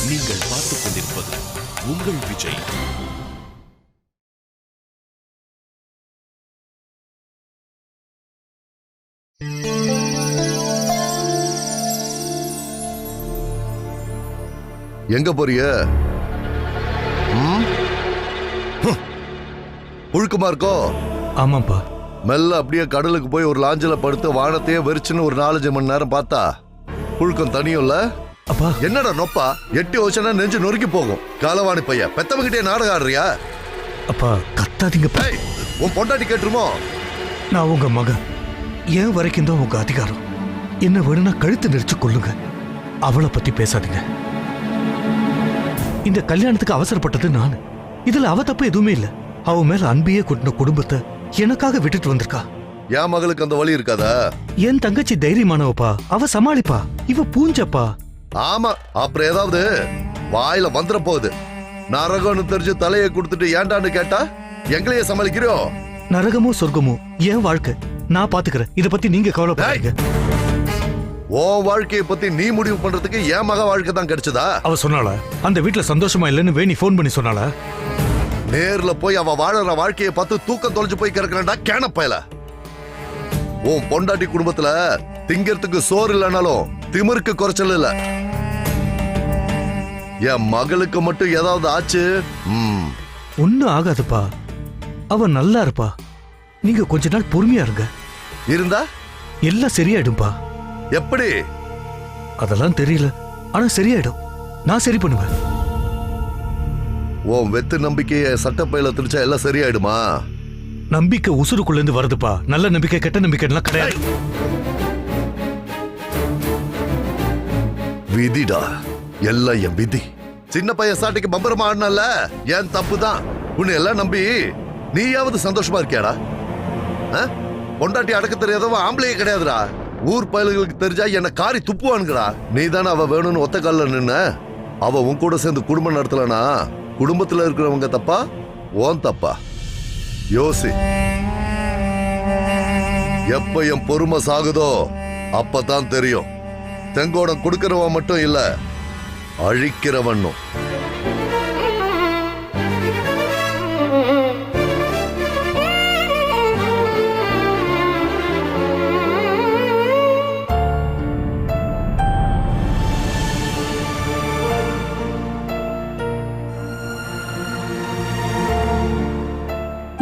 நீங்கள் பார்த்துக் கொண்டிருப்பது உங்கள் விஜய். எங்க போறிய? புழுக்கமா இருக்கோ? ஆமாப்பா. மெல்ல அப்படியே கடலுக்கு போய் ஒரு லாஞ்சில படுத்து வானத்தையே வெறிச்சுன்னு ஒரு 4-5 மணி நேரம் பார்த்தா புழுக்கம் தனியும்ல. அப்பா என்னடா நொப்பா, எட்டி ஓச்சனா நெஞ்சு நொறுக்கி போகும். காலவாணி பைய பெத்தவங்கிட்டே நாடகம் ஆடுறியா? அப்பா கத்தாதீங்க. உன் பொண்டாட்டி கேட்டுருமோ? நான் உங்க மகன், ஏன் வரைக்கும் தான் உங்க அதிகாரம். என்ன வேணும்னா கழுத்து நெரிச்சு கொள்ளுங்க, அவளை பத்தி பேசாதீங்க. இந்த கல்யாணத்துக்கு அவசரப்பட்டது நான். இதுல அவ தப்பு எதுவுமே இல்ல. அவ மேல அன்பையே கொட்டின குடும்பத்தை எனக்காக விட்டுட்டு வந்திருக்கா. என் மகளுக்கு அந்த வழி இருக்காதா? என் தங்கச்சி தைரியமானவப்பா, அவ சமாளிப்பா. இவ பூஞ்சப்பா. ஆமா, அப்புறம் ஏதாவது வாயில வந்துட போகுது. நரகம்னு தெரிஞ்சு தலையை கொடுத்துட்டு ஏண்டான்னு கேட்டா எங்களையே சமாளிக்கிறோம். நரகமோ சொர்க்கமோ என் வாழ்க்கை, நான் பாத்துக்கிறேன். இத பத்தி நீங்க கவலைப்படாதீங்க. உன் வாழ்க்கையை பத்தி நீ முடிவு பண்றதுக்கு என் மக வாழ்க்கை தான் கிடைச்சதா? அவ சொன்னாளா அந்த வீட்டுல சந்தோஷமா இல்லைன்னு வேணி போன் பண்ணி சொன்னாளா? நேர்ல போய் அவ வாழற வாழ்க்கையை பார்த்து தூக்கம் தொலைஞ்சு போய் கிடக்கிறா கேனப்பயல. உன் பொண்டாட்டி குடும்பத்துல திங்கிறதுக்கு சோறு இல்லைனாலும் திமிருக்கு குறைச்சல் இல்ல. என் மகளுக்கு மட்டும் ஏதாவது ஆச்சு ஒண்ணும் ஆகாதுப்பா. அவ நல்லா இருப்பா. நீங்க கொஞ்ச நாள் பொறுமையா இருங்க. இருந்தா எல்லாம் சரியாயிடும்பா. எப்படி? அதெல்லாம் தெரியல, ஆனா சரியாயிடும். நான் சரி பண்ணுவேன். உன் வெத்து நம்பிக்கைய சட்டப்பையில திரிச்சா எல்லாம் சரியாயிடுமா? நம்பிக்கை உசுருக்குள்ள இருந்து வருதுப்பா. நல்ல நம்பிக்கை கெட்ட நம்பிக்கை எல்லாம் கிடையாது. விதிடா, எல்லாம் என் விதி. சின்ன பையன் சாட்டிக்கு பம்பரமா ஆடினல்ல, என் தப்பு தான். உன்னை எல்லாம் நம்பி நீயாவது சந்தோஷமா இருக்கியாடா? பொண்டாட்டி அடக்க தெரியாதவன் ஆம்பளையே கிடையாதுடா. ஊர் பயல்களுக்கு தெரிஞ்சா என்ன காரி துப்புவானுங்கடா. நீ தானே அவ வேணும்னு ஒத்த காலில் நின்ன. அவ உன் கூட சேர்ந்து குடும்பம் நடத்தலனா குடும்பத்துல இருக்கிறவங்க தப்பா ஓன் தப்பா? யோசி. எப்ப என் பொறுமை சாகுதோ அப்பதான் தெரியும். தெங்கோடம் கொடுக்கிறவன் மட்டும் இல்ல, அழிக்கிறவனும்.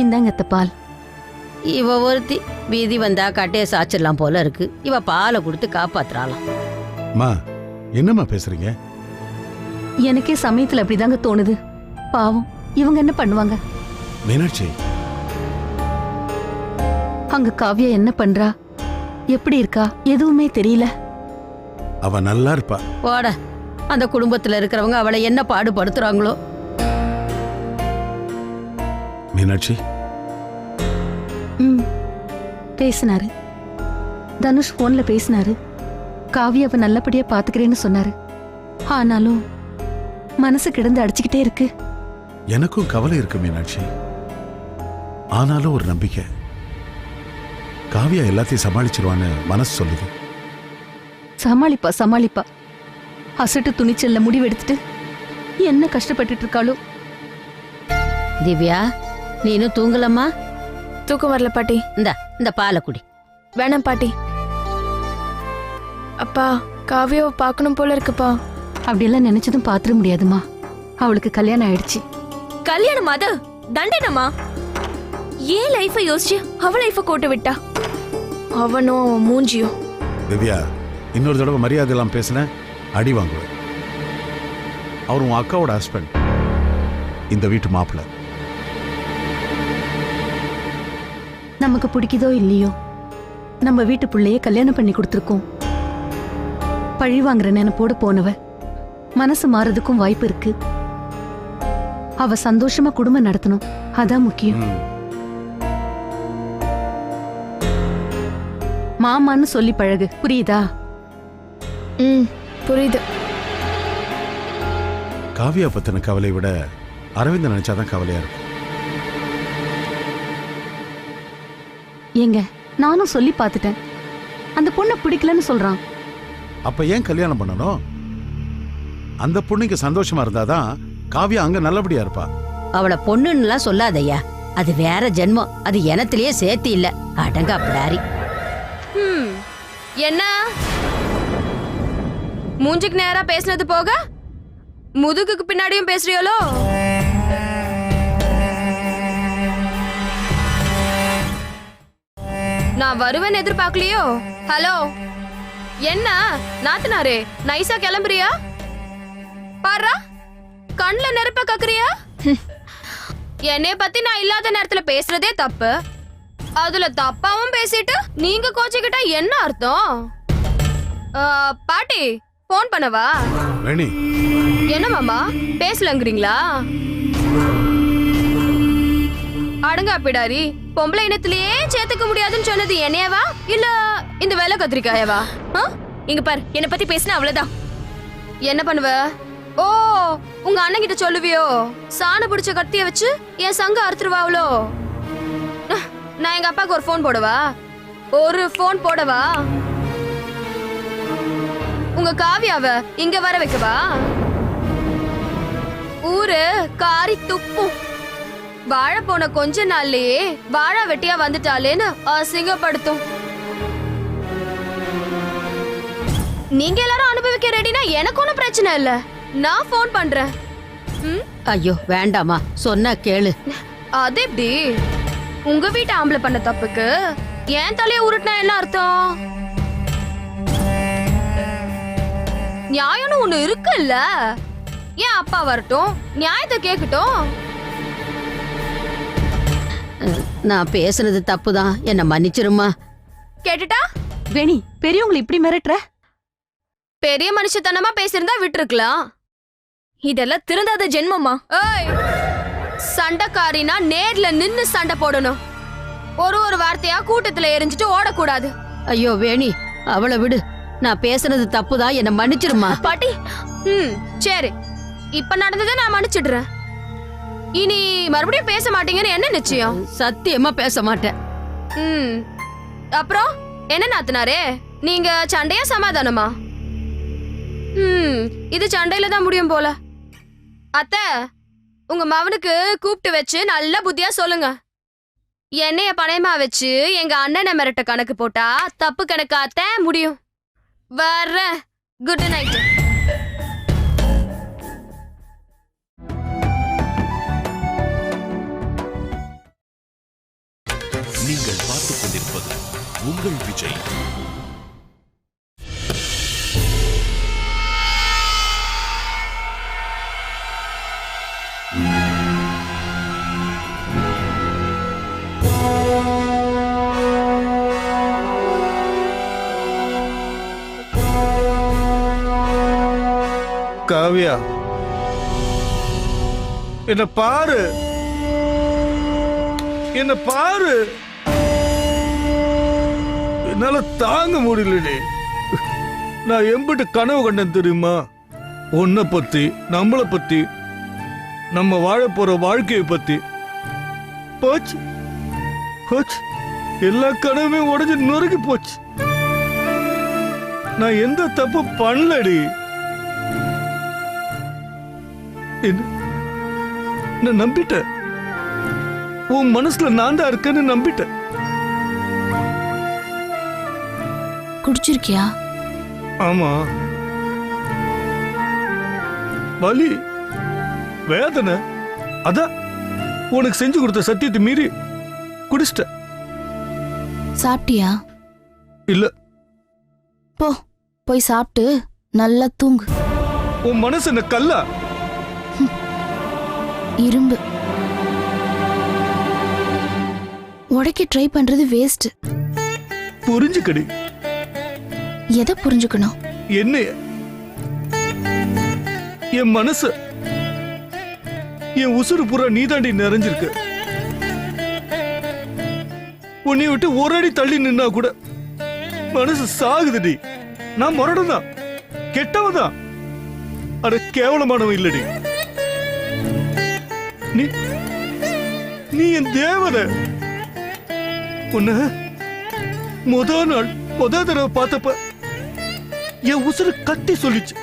இந்தாங்க பால். இவ ஒருத்தி வீதி வந்தா கட்டைய சாச்சிடலாம் போல இருக்கு. இவ பாலை கொடுத்து காப்பாத்துறாளாம். என்னம்மா பேசுறீங்க? எனக்கே சமயத்துல அப்படிதாங்க தோணுது. பாவம், இவங்க என்ன பண்ணுவாங்க? மீனாட்சி, அங்க காவ்யா என்ன பண்றா, எப்படி இருக்கா, எதுவுமே தெரியல. அவ நல்லா இருப்பா. போட, அந்த குடும்பத்துல இருக்கிறவங்க அவளை என்ன பாடுபடுத்துறாங்களோ. மீனாட்சி பேசினாரு. தனுஷ் போன்ல பேசினாரு. காவியாவை நல்லபடியா பாத்துக்கிறேன்னு சொன்னாரு. ஆனாலும் மனசு கிடந்து அடிச்சுக்கிட்டே இருக்கு. எனக்கும் கவலை இருக்கு மீனாட்சி. ஆனாலும் ஒரு நம்பிக்கை. காவியா எல்லாத்தையும் சமாளிச்சிருவான்னு மனசு சொல்லுது. சமாளிப்பா சமாளிப்பா. அசட்டு துணிச்சல்ல முடிவெடுத்துட்டு என்ன கஷ்டப்பட்டுட்டு இருக்காளோ. திவ்யா, நீனும் தூங்கலம்மா? தூக்கம் வரல பாட்டி. இந்த பாலை குடி. வேணாம் பாட்டி. அப்பா, காவியாவை பார்க்கணும் போல இருக்குப்பா. அப்படியெல்லாம் நினைச்சதும் பாத்துட முடியாதுமா. அவளுக்கு கல்யாணம் ஆயிடுச்சு. கல்யாணம் அது தண்டனமா? ஏன் லைஃப யோசிச்சு அவ லைஃப கோட்ட விட்டா? அவனும் அவன் மூஞ்சியும். திவ்யா, இன்னொரு தடவை மரியாதை எல்லாம் பேசின அடி வாங்குவேன். அவர் உன் அக்காவோட ஹஸ்பண்ட், இந்த வீட்டு மாப்பிள்ளை. நமக்கு பிடிக்குதோ இல்லையோ, நம்ம வீட்டு பிள்ளைய கல்யாணம் பண்ணி கொடுத்துருக்கோம். பழி வாங்குற நினைப்போட போனவ மனசு மாறதுக்கும் வாய்ப்பு இருக்கு. அவ சந்தோஷமா குடும்பம் நடத்தணும், அதான் முக்கியம். மாமான்னு சொல்லி பழகு, புரியுதா? புரியுது. காவியா பத்தின கவலை விட அரவிந்த் நினைச்சாதான் கவலையா இருக்கும். ஏங்க, நானும் சொல்லி பார்த்துட்டேன். அந்த பொண்ணை பிடிக்கலன்னு சொல்றான். அப்ப ஏன் கல்யாணம் பண்ணணும்? அந்த பொண்ணுக்கு சந்தோஷமா இருந்தாதான் காவியா அங்க நல்லபடியா இருப்பா. அவளை பொண்ணுன்னுலாம் சொல்லாதய்யா, அது வேற ஜென்மம். அது எனத்திலேயே சேர்த்து இல்ல. அடங்கா பிடாரி. என்ன மூஞ்சிக்கு நேரா பேசுனது போக முதுகுக்கு பின்னாடியும் பேசுறியோலோ? நான் வருவேன்னு எதிர்பார்க்கலையோ? ஹலோ, என்ன நாத்தனாரே நைஸா கிளம்புறியா? பாரா, கண்ணுல நெருப்ப கக்குறியா? என்னைய பத்தி நான் இல்லாத நேரத்துல பேசுறதே தப்பு. அதுல தப்பாவும் பேசிட்டு நீங்க கோச்சிக்கிட்டா என்ன அர்த்தம்? பாட்டி போன் பண்ணவா? வேணி, என்ன மாமா பேசலங்கிறீங்களா? அடங்கா பிடாரி, பொம்பளை இனத்திலேயே சேர்த்துக்க முடியாதுன்னு சொன்னது என்னையவா இல்ல இந்த வேலை கத்திரிக்காயவா? இங்க பாரு, என்ன பத்தி பேசினா அவ்வளவுதான். என்ன பண்ணுவ? ஓ, உங்க அண்ணன் கிட்ட சொல்லுவியோ? சாண பிடிச்ச கத்திய வச்சு என் சங்க அறுத்துருவாவளோ? நான் எங்க அப்பாவுக்கு ஒரு போன் போடவா? ஒரு போன் போடவா? உங்க காவியாவ இங்க வர வைக்கவா? ஊரு காரி துப்பும். வாழ போன கொஞ்ச நாள்லயே வாழ வெட்டியா வந்துட்டாலேன்னு அசிங்கப்படுத்தும். நீங்க எல்லாரும் அனுபவிக்க ரெடினா எனக்கு ஒன்னும் பிரச்சனை இல்ல. நான் போன் பண்றேன். ஐயோ வேண்டாமா, சொன்னா கேளு. அது எப்படி? உங்க வீட்டு ஆம்பளை பண்ண தப்புக்கு ஏன் தலைய உருட்டினா என்ன அர்த்தம்? நியாயம்னு ஒண்ணு இருக்குல்ல. ஏன் அப்பா வரட்டும், நியாயத்தை கேட்கட்டும். நான் பேசுனது தப்புதான், என்ன மன்னிச்சிருமா. கேட்டுட்டா? வேணி, பெரியவங்களை இப்படி மிரட்டுற? பெரிய மனுஷத்தனமா பேசியிருந்தா விட்டுருக்கலாம். இதெல்லாம் திருந்தாத ஜென்மமா? ஏய், சண்டைக்காரினா நேர்ல நின்னு சண்டை போடணும். ஒரு வார்த்தையா கூட்டத்துல எரிஞ்சிட்டு ஓடக்கூடாது. ஐயோ வேணி, அவளை விடு. நான் பேசுனது தப்புதான், என்ன மன்னிச்சிருமா. பாட்டி, சரி, இப்ப நடந்ததை நான் மன்னிச்சிடுறேன். இனி மறுபடியும் பேச மாட்டீங்கன்னு என்ன நிச்சயம்? சத்தியமா பேச மாட்டேன். அப்புறம் என்ன நாத்தனாரே, நீங்க சண்டையா சமாதானமா? இது சண்டையில தான் முடியும் போல. அத்தை, உங்க மவனுக்கு கூப்பிட்டு வச்சு நல்ல புத்தியா சொல்லுங்க. என்னைய பணையமா வச்சு எங்க அண்ணனை மிரட்ட கணக்கு போட்டா தப்பு கணக்காத்த முடியும். வர்ற, குட் நைட். நீங்கள் பார்த்துக் கொண்டிருப்பது உங்கள் விஜய். காவியா, என்ன பாரு, என்ன பாரு. என்னால தாங்க முடியல. நான் எம்பிட்டு கனவு கண்டேன் தெரியுமா? உன்னை பத்தி, நம்மள பத்தி, நம்ம வாழ போற வாழ்க்கையை பத்தி. போச்சு போச்சு, எல்லா கனவுமே உடஞ்சு நொறுக்கி போச்சு. நான் எந்த தப்பு பண்ணலடி. என்ன நம்பிட்டேன். உன் மனசுல நான் தான் இருக்கேன்னு நம்பிட்டேன். குடிச்சிருக்கியா? ஆமா, வலி, வேதனை, அதான் உனக்கு செஞ்சு கொடுத்த சத்தியத்தை மீறி குடிச்சிட்ட. சாப்பிட்டியா? இல்ல. போய் சாப்பிட்டு நல்லா தூங்கு. உன் மனசு என்ன கல்லா? இரும்பு. உடைக்க ட்ரை பண்றது வேஸ்ட். புரிஞ்சுக்கடி. எதை புரிஞ்சுக்கணும்? என்னைய, என் மனசு, என் உசுறு பூரா நீதாண்டி நிறைஞ்சிருக்கு. உன்னை விட்டு ஒரு அடி தள்ளி நின்னா கூட மனசு சாகுதுடி. நான் முரடதான், கெட்டவதான், அட கேவலமானவன் இல்லடி. நீ என் தேவதை. உன்ன முத நாள் முத தடவை பார்த்தப்ப என் உசுறு கத்தி சொல்லிச்சு.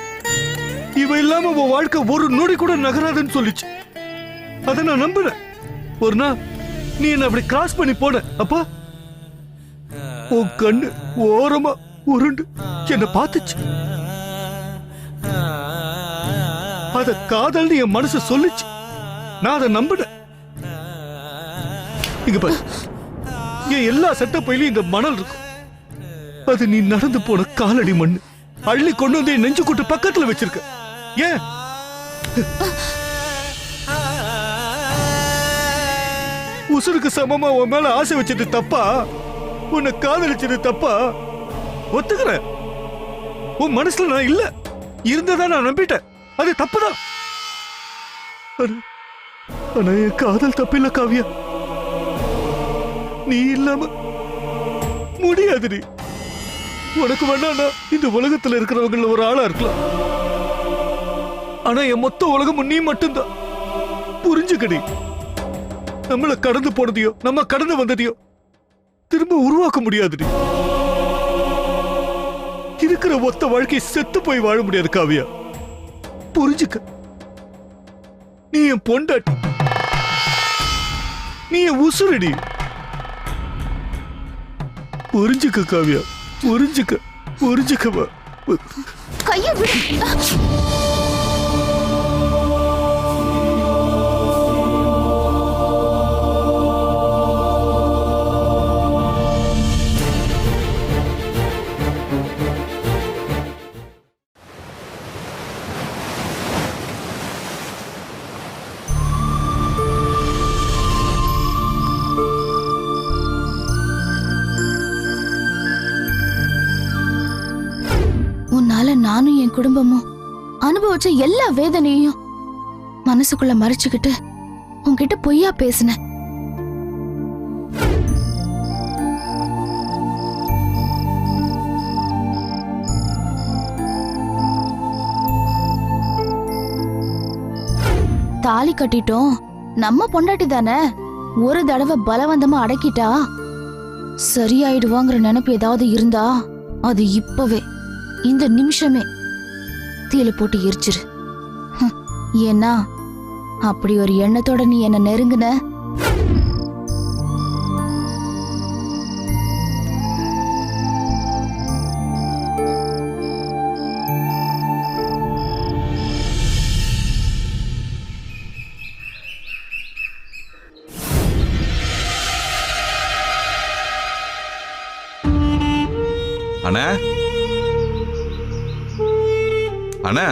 இவ இல்லாம உன் வாழ்க்கை ஒரு நொடி கூட நகராதுன்னு சொல்லிச்சு. அத நான் நம்பினேன். ஒரு நாள் நீ என்ன அப்படி கிராஸ் பண்ணி போன அப்பா உன் கண்ணு ஓரமா உருண்டு என்ன பார்த்துச்சு. அத காதல்னு என் மனசு சொல்லிச்சு. நான் அதை நம்பினேன். இங்க பாரு, என் எல்லா செட்டப்பையிலும் இந்த மணல் இருக்கும். அது நீ நடந்து போன காலடி மண்ணு. அள்ளி கொண்டு வந்து என் நெஞ்சு கூட்டு பக்கத்துல வச்சிருக்க. ஏன் உசுருக்கு சமமா உன் மேல ஆசை வச்சது தப்பா? உன்னை காதலிச்சது தப்பா? ஒத்துக்கிறேன். உன் மனசுல நான் இல்ல, இருந்ததா நான் நம்பிட்டேன். அது தப்புதான். ஆனா என் காதல் தப்பில்ல காவியா. நீ இல்லாம முடியாது. நீ உனக்கு வேணா இந்த உலகத்துல இருக்கிறவங்கள ஒரு ஆளா இருக்கலாம். ஆனா என் மொத்த உலகம் நீ மட்டும்தான். புரிஞ்சுக்கடி. நம்மள கடந்து போனதையோ நம்ம கடந்து வந்ததையோ திரும்ப உருவாக்க முடியாது. இருக்கிற ஒத்த வாழ்க்கையை செத்து போய் வாழ முடியாது காவியா. புரிஞ்சுக்க. நீ என் பொண்டாட்டி, நீ என் உசுரடி. புரிஞ்சுக்க காவியா, புரிஞ்சுக்க. புரிஞ்சுக்கவா? கைய விடு. உன்னால நானும் என் குடும்பமும் அனுபவிச்ச எல்லா வேதனையும் மனசுக்குள்ள மறைச்சுக்கிட்டு உன்கிட்ட பொய்யா பேசினேன். தாலி கட்டிட்டோம், நம்ம பொண்டாட்டி தானே, ஒரு தடவை பலவந்தமா அடக்கிட்டா சரியாயிடுவாங்கிற நினைப்பு ஏதாவது இருந்தா அது இப்பவே இந்த நிமிஷமே தீல போட்டு எரிச்சிரு. ஏன்னா அப்படி ஒரு எண்ணத்தோட நீ என்ன நெருங்குன, அண்ணா அண்ணா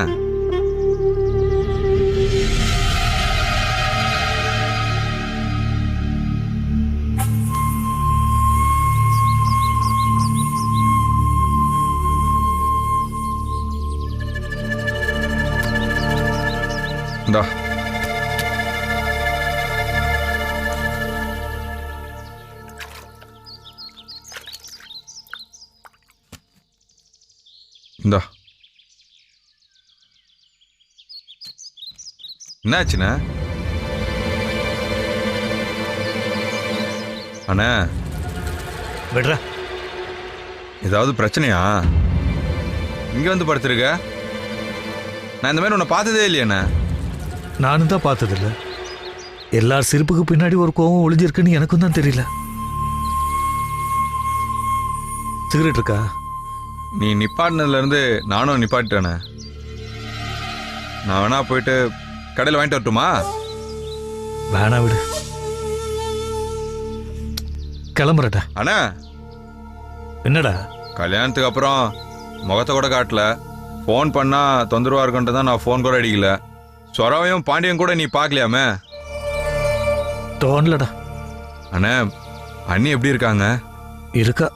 இந்தா இந்தா என்னாச்சுண்ணா? அண்ணா விடுற. ஏதாவது பிரச்சனையா? இங்க வந்து படுத்திருக்க. நான் இந்த மாதிரி உன்னை பார்த்ததே இல்லையாண்ணா. நானும் தான் பார்த்ததில்ல. எல்லார் சிரிப்புக்கு பின்னாடி ஒரு கோவம் ஒளிஞ்சிருக்குன்னு எனக்கும் தான் தெரியல. சிகரெட் இருக்கா? நீ நிப்பாட்டினதுல இருந்து நானும் நிப்பாட்டிட்டேண்ணே. நான் வேணா போயிட்டு கடையில் வாங்கிட்டு வரட்டுமா? வேணா விடு, கிளம்புறடா. அண்ணா என்னடா? கல்யாணத்துக்கு அப்புறம் முகத்தை கூட காட்டல. ஃபோன் பண்ணா தொந்தரவா இருக்குன்ட்டு தான் நான் ஃபோன் கூட அடிக்கல. சொரவையும் பாண்டியன் கூட நீ பார்க்கலையாமே? தோணலடா. அண்ணா அண்ணி எப்படி இருக்காங்க? இருக்கா.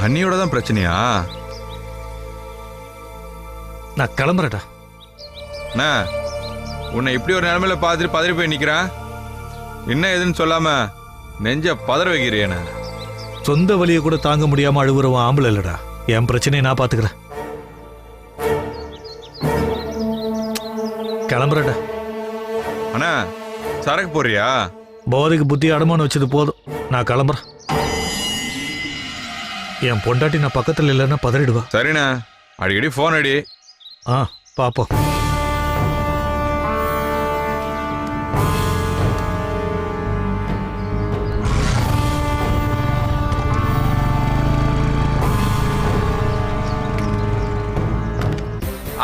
அண்ணியோட தான் பிரச்சனையா? நான் கிளம்புறடா. அண்ணா உன்னை இப்படி ஒரு நிலைமையில பார்த்துட்டு பதறி போய் நிக்கிறேன். என்ன ஏதுன்னு சொல்லாம நெஞ்ச பதற வைக்கிறியண்ணா. சொந்த வலியை கூட தாங்க முடியாம அழுகுறவன் ஆம்பளை இல்லடா. என் பிரச்சனையை நான் பாத்துக்கிறேன். கிளம்புறடா. அண்ணா சரக்கு போறியா? போதைக்கு புத்தி அடமானம் வச்சது போதும். நான் கிளம்புறேன். என் பொண்டாட்டி நான் பக்கத்துல இல்லைன்னா பதறிடுவா. சரிண்ணா, அடிக்கடி ஃபோன் அடி. பாப்போம்.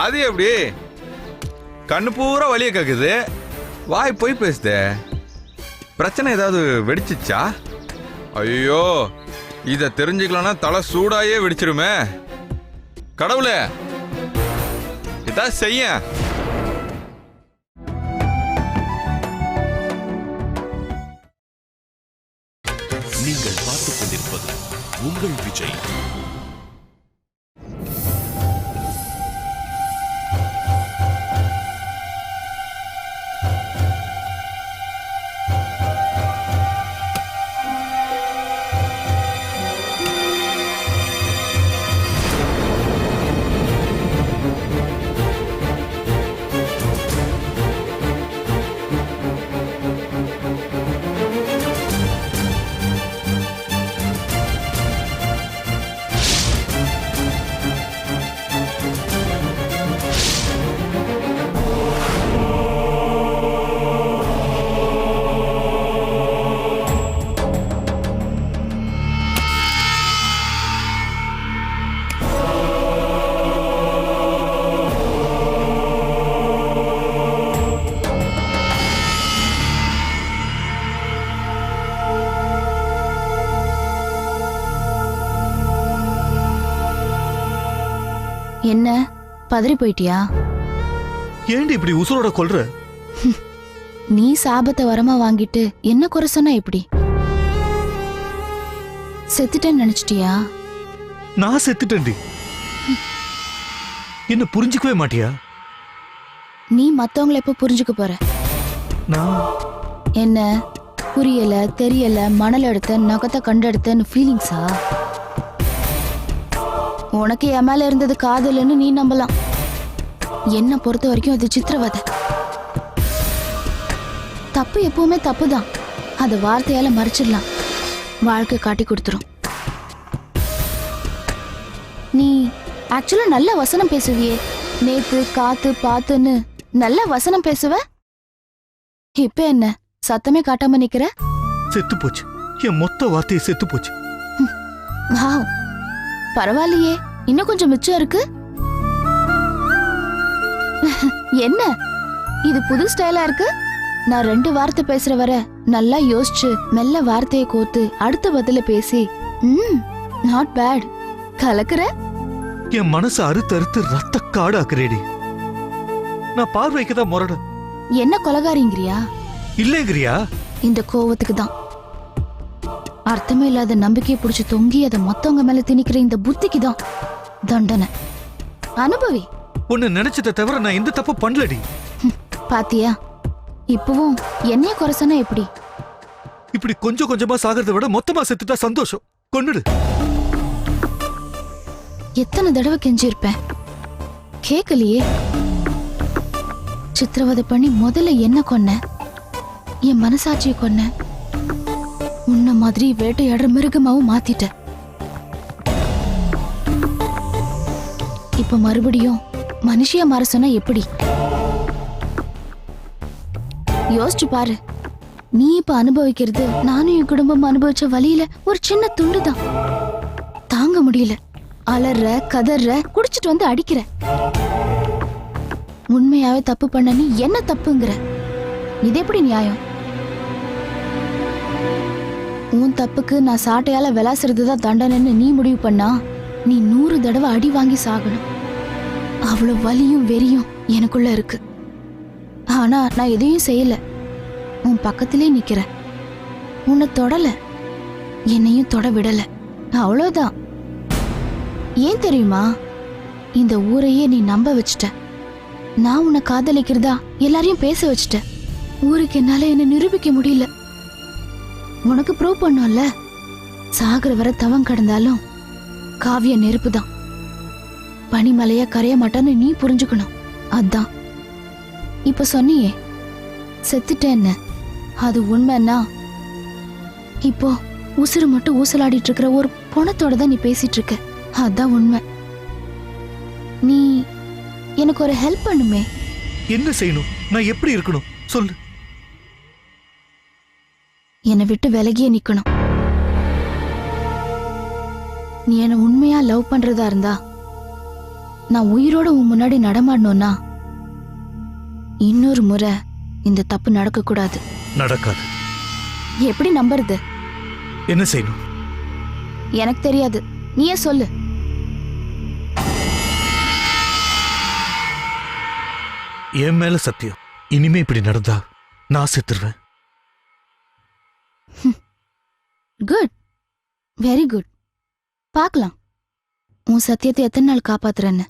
அது எப்படி கண்ணு பூரா வலிய கேக்குது, வாய் போய் பேசுதே. பிரச்சனை ஏதாவது வெடிச்சிச்சா? ஐயோ, இத தெரிஞ்சுக்கலன்னா தலை சூடாயே வெடிச்சிருமே. கடவுளே, இதான் செய்ய. நீங்கள் பார்த்துக் கொண்டிருப்பது உங்கள் விஜய். என்ன பதறி போயிட்டியா? ஏண்டி இப்படி உசுரோட கொல்ற? நீ சாபத்தை வரமா வாங்கிட்டு என்ன குறை சொன்னா எப்படி? செத்துட்டேன்னு நினைச்சிட்டியா? நான் செத்துட்டேன்டி. என்ன புரிஞ்சுக்கவே மாட்டியா? நீ மத்தவங்களை எப்ப புரிஞ்சுக்க போற? நான் என்ன புரியல, தெரியல, மணல் எடுத்த, நகத்தை கண்டெடுத்தன்னு ஃபீலிங்ஸா? உனக்கு என் மேல இருந்தது காதல்னு நீ நம்பலாம். என்ன பொறுத்த வரைக்கும் அது சித்திரவதை. தப்பு எப்பவுமே தப்பு தான். அது வார்த்தையால மறைச்சிடலாம், வாழ்க்கை காட்டி கொடுத்துரும். நீ ஆக்சுவலா நல்ல வசனம் பேசுவியே. நேத்து காத்து பாத்துன்னு நல்ல வசனம் பேசுவ. இப்ப என்ன சத்தமே காட்டாம நிக்கிற? செத்து போச்சு. என் மொத்த வார்த்தையை செத்து போச்சு. வாவ், பரவாயில்லையே, இன்னும் கொஞ்சம் மிச்சம் இருக்கு. என்ன இது புது ஸ்டைலா இருக்கு? நான் 2 வார்த்தை பேசுற வர நல்லா யோசிச்சு மெல்ல வார்த்தையை கோத்து அடுத்த பதில பேசி நாட் பேட் கலக்குற. என் மனசு அறுத்து அறுத்து ரத்த காடாக்குறேடி. நான் பார்வைக்கு தான் முரட. என்ன கொலகாரிங்கிறியா? இல்லைங்கிறியா? இந்த கோவத்துக்கு தான். அர்த்தமே இல்லாத நம்பிக்கையை புடிச்சு தொங்கி அதை மொத்தவங்க மேல திணிக்கிற இந்த புத்திக்கு தான் தண்டனை. அனுபவி. உன்னை நினைச்சதை தவிர நான் எந்த தப்பு பண்ணலடி. பாத்தியா, இப்பவும் என்னைய குறைசனா எப்படி? இப்படி கொஞ்சம் கொஞ்சமா சாகிறத விட மொத்தமா செத்துட்டா சந்தோஷம். கொன்னுடு. எத்தனை தடவை கெஞ்சிருப்பேன், கேக்கலையே. சித்திரவதை பண்ணி முதல்ல என்ன கொன்ன? என் மனசாட்சியை கொன்ன. உன்ன மாதிரி வேட்டையாடுற மிருகமாவும் மாத்திட்ட. இப்ப மறுபடியும் மனுஷியா மாற சொன்னா எப்படி? யோசிச்சு பாரு. நீ இப்ப அனுபவிக்கிறது நானும் என் குடும்பம் அனுபவிச்ச வழியில ஒரு சின்ன துண்டுதான். தாங்க முடியல, அலற கதற, குடிச்சிட்டு வந்து அடிக்கிற. உண்மையாவே தப்பு பண்ண நீ என்ன தப்புங்கிற? இது எப்படி நியாயம்? உன் தப்புக்கு நான் சாட்டையால விளாசுறதுதான் தண்டனைன்னு நீ முடிவு பண்ணா நீ 100 தடவை அடி வாங்கி சாகணும். அவ்வளவு வலியும் வெறியும் எனக்குள்ள இருக்கு. ஆனா நான் எதையும் செய்யல. உன் பக்கத்திலே நிக்கிற. உன்னை தொடல, என்னையும் தொட விடல. அவ்வளவுதான். ஏன் தெரியுமா? இந்த ஊரையே நீ நம்ப வச்சுட்ட. நான் உன்னை காதலிக்கிறதா எல்லாரையும் பேச வச்சுட்ட. ஊருக்கு என்னால என்ன நிரூபிக்க முடியல. உனக்கு ப்ரூவ் பண்ணும்ல. சாகர வர தவம் கடந்தாலும் காவிய நெருப்புதான். பனிமலையா கரைய மாட்டான்னு நீ புரிஞ்சுக்கணும். அதான் இப்ப சொன்னியே செத்துட்டேன்னு, அது உண்மைன்னா இப்போ உசுறு மட்டும் ஊசலாடிட்டு இருக்கிற ஒரு பொணத்தோட தான் நீ பேசிட்டு இருக்க. அதான் உண்மை. நீ என்ன உனக்கு ஒரு ஹெல்ப் பண்ணுமே. என்ன செய்யணும்? நான் எப்படி இருக்கணும் சொல்லு. என்னை விட்டு விலகியே நிக்கணும். நீ என்ன உண்மையா லவ் பண்றதா இருந்தா நான் உயிரோட உன் முன்னாடி நடமாடணும்னா இன்னொரு முறை இந்த தப்பு நடக்க கூடாது. நடக்காது. எப்படி நம்புறது? என்ன செய்யணும்? எனக்கு தெரியாது, நீயே சொல்லு. என் மேல சத்தியம், இனிமே இப்படி நடந்தா நான் செத்துருவேன். Good, very good. பார்க்கலாம் உன் சத்தியத்தை எத்தனை நாள் காப்பாத்துறேன்னு.